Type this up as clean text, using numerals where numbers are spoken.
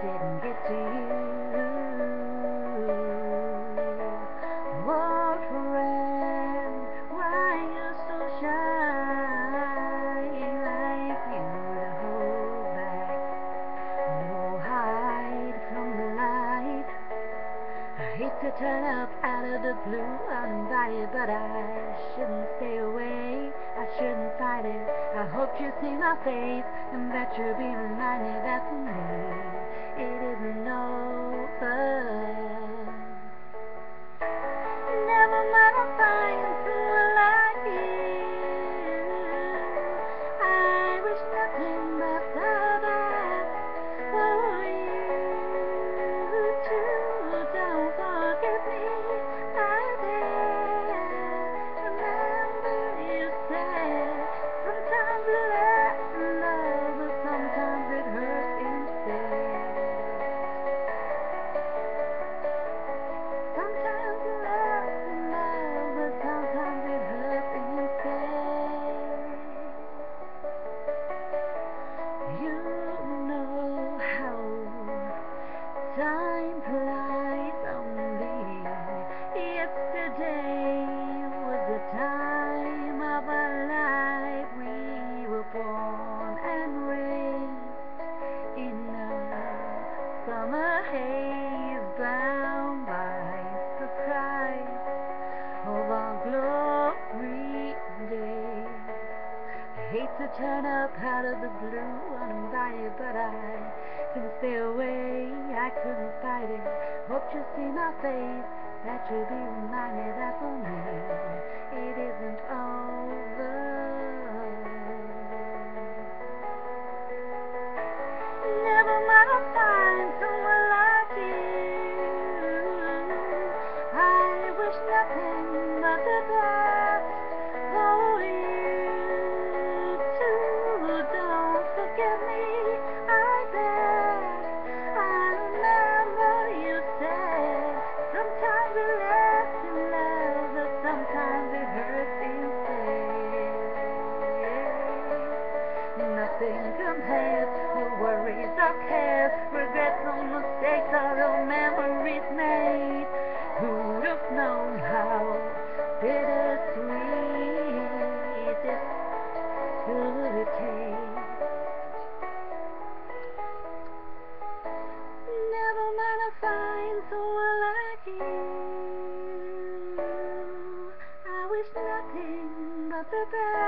didn't get to you. Oh, friend, why you so shy? Like you to hold back, oh, hide from the light. I hate to turn up out of the blue uninvited, but I shouldn't stay away. I shouldn't fight it. I hope you see my face and that you'll be reminded that for me it isn't over. Never mind, I'll find someone like you. I wish nothing but the best for you too. Don't forget me, I dare. Remember you said sometimes it lasts in love, but sometimes it hurts instead. Sometimes it lasts in love, but sometimes it hurts instead. You know how time flies only. Yesterday was the time of our life. We were born and raised in a summer haze, bound by surprise of our glory days. I hate to turn up out of the blue uninvited, but I couldn't stay away, I couldn't fight it. Hope you see my face, that you'll be reminded that for me it isn't over. Never mind, I'll find someone like you. I wish nothing but the best for you too. Don't forget me, I beg. I remember you said sometimes it lasts in love, but sometimes it hurts instead. Nothing compares, no worries or cares, regrets or mistakes or the memories made. Who'd have known how bittersweet this could taste? Never mind, I'll find someone like you. I wish nothing but the best.